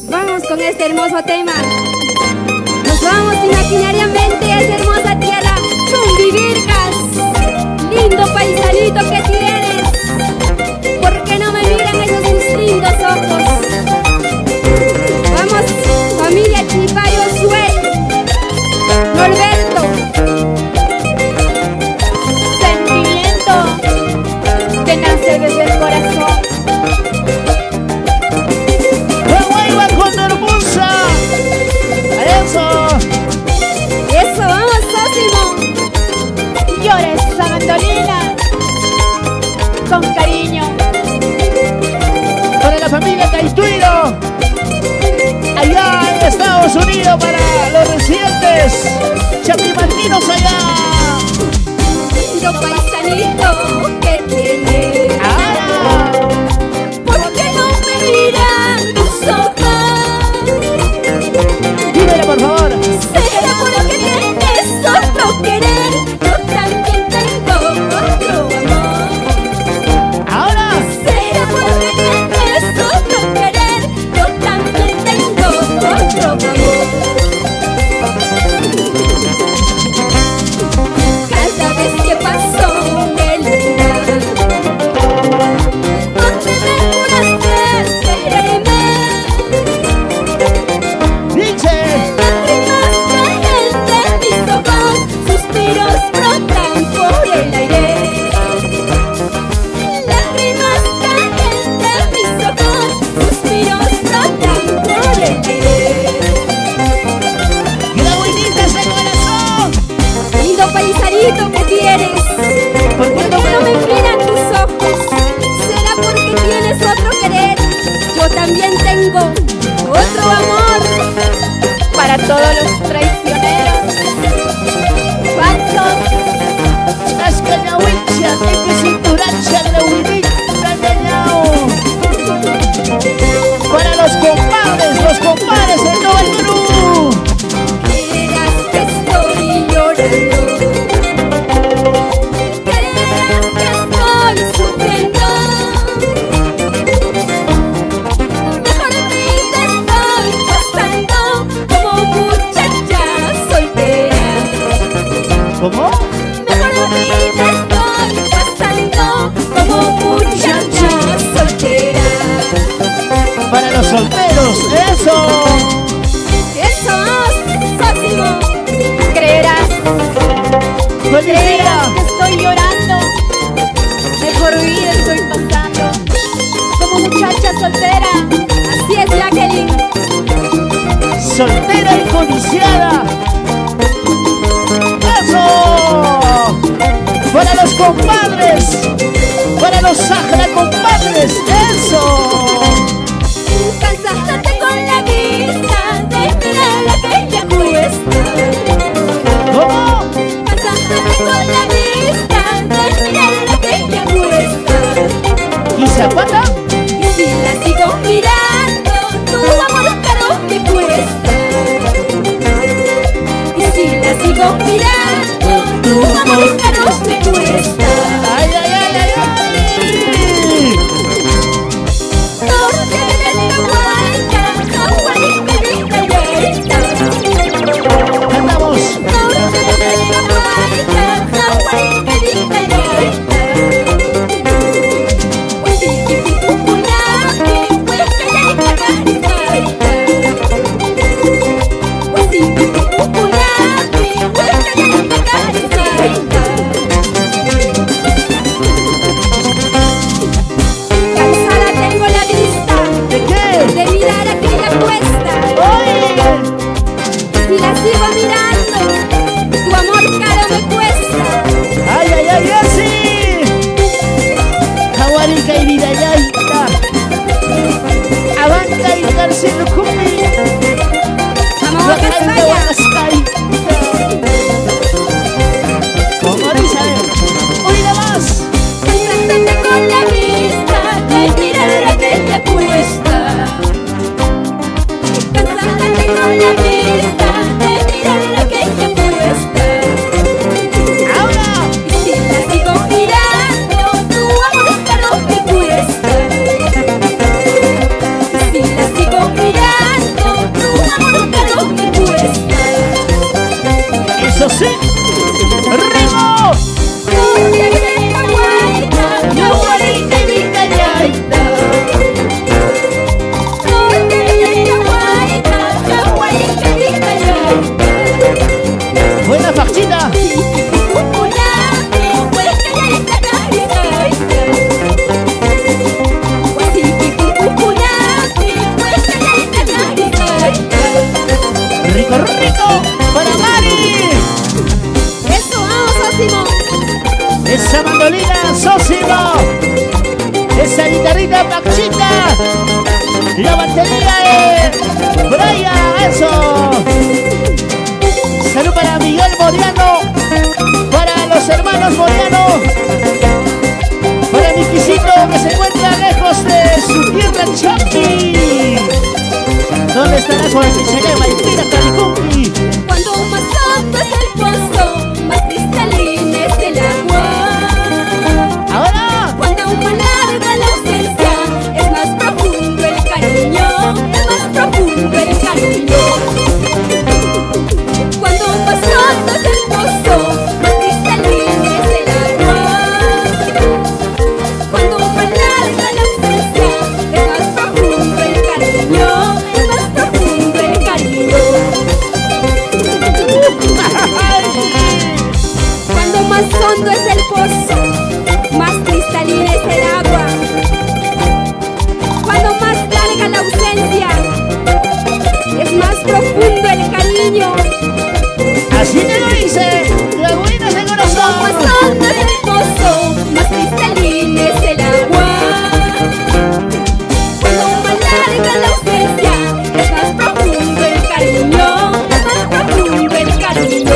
Vamos con este hermoso tema. Nos vamos imaginariamente a esa hermosa tierra Chumbivilcas. Lindo paisanito que tienes. ¿Por qué no me miran esos tus lindos ojos? Vamos, familia Chipayo Suel, Norberto. Sentimiento que nace desde el corazón. ¡Hueva con hermosa! ¡Eso! Eso, vamos, Sósimo. Llora esa mandolina con cariño. Para la familia Caituiro, allá en Estados Unidos, para los residentes chapimalquinos allá. Lindo paisanito que tienes. ¡Ahora! ¿Por qué no me miran tus ojos? Dímelo, por favor. ¿Será porque tienes otro querer? Yo también tengo otro amor. ¡Ahora! ¿Será porque tienes otro querer? Yo también tengo otro amor. Cada vez que paso el lugar donde me juraste quererme, Dice. lágrimas caen de mis ojos, suspiros brotan por el aire. Lágrimas caen de mis ojos, suspiros brotan por el aire. ¡Y la buenita ese corazón! Lindo paisanito que tienes, ¿Por qué ¿por no qué no me me... miran tus ojos? ¿Será porque tienes otro querer? Yo también tengo otro amor. Para todos los traicioneros. Falsos, Las canahuichas, que cinturacha, la huilita, cañao. Para los compadres de todo el Perú. creerás que estoy llorando, creerás que estoy sufriendo. Mejor de mí te estoy pasando como muchacha soltera. ¿Cómo? Mejor de mí te estoy pasando como muchacha soltera. Para los solteros, eso. Eso, Sósimo. Creerás ¡Feliz día! que estoy llorando. Mejor vida estoy pasando como muchacha soltera. Así es, Jacqueline. Soltera y codiciada. ¡Eso! Para los compadres. Para los Sahara compadres. ¡Eso! Cansándote con la vista de mirar aquella cuesta. ¿Cómo? Cansándote con la vista de mirar aquella cuesta. ¿Y Zapata? Y si la sigo mirando, tu amor caro me cuesta. Y si la sigo mirando, tu amor caro me cuesta. ¡Ay, ay, ay, ay, ay! Porque me diste vuelta, vuelta, diste vuelta. Cantamos. Porque me diste vuelta, vuelta, diste vuelta. Pues sí, pupulate, pues que ya está carita. Pues sí, pupulate, pues que ya está carita. Cansada tengo la vista ¿De qué? de mirar aquella cuesta. ¡Oye! Si la sigo mirando, tu amor caro me cuesta. ¡Ay, ay, ay, así! Jaguarica y Vidayaita. Abanca y García Cumbi. Vamos a Guacalda, España. Guacascay. ¿Cómo dice? A ver. ¡Oíla más! Cansándote con la vista de mirar aquella cuesta. Cansándote con la vista de mirar aquella cuesta. ¡Ahora! Y si la sigo mirando, tu amor caro me cuesta. Y si la sigo mirando, la Pachita, la batería de Brian, eso. Salud para Miguel Moriano, para los hermanos Moriano, para Miquisito que se encuentra lejos de su tierra Chapi. ¿Dónde estarás con el Pichanema y Pira Calicumpi? Cuando más hondo es el pozo, más cristalina es el agua. Ahora, Cuando más larga la ausencia, es más profundo el cariño, es más profundo el cariño. Cuando más hondo es el pozo, más cristalina es el agua. Cuando más larga la ausencia, es más profundo el cariño, es más profundo el cariño. Cuando más hondo es el pozo, más cristalina es el agua. Cuando más larga la ausencia, es más profundo el cariño. así te lo dice, Lagüinas de Cuando corazón. más hondo es el pozo, más cristalina es el agua. Cuando más larga la ausencia, es más profundo el cariño, es más profundo el cariño.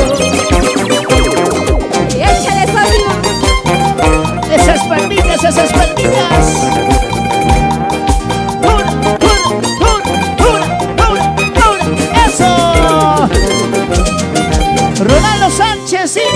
Échale sobrino. Esas palmitas, esas palmitas. ¡Eso! Ronaldo Sánchez, sí.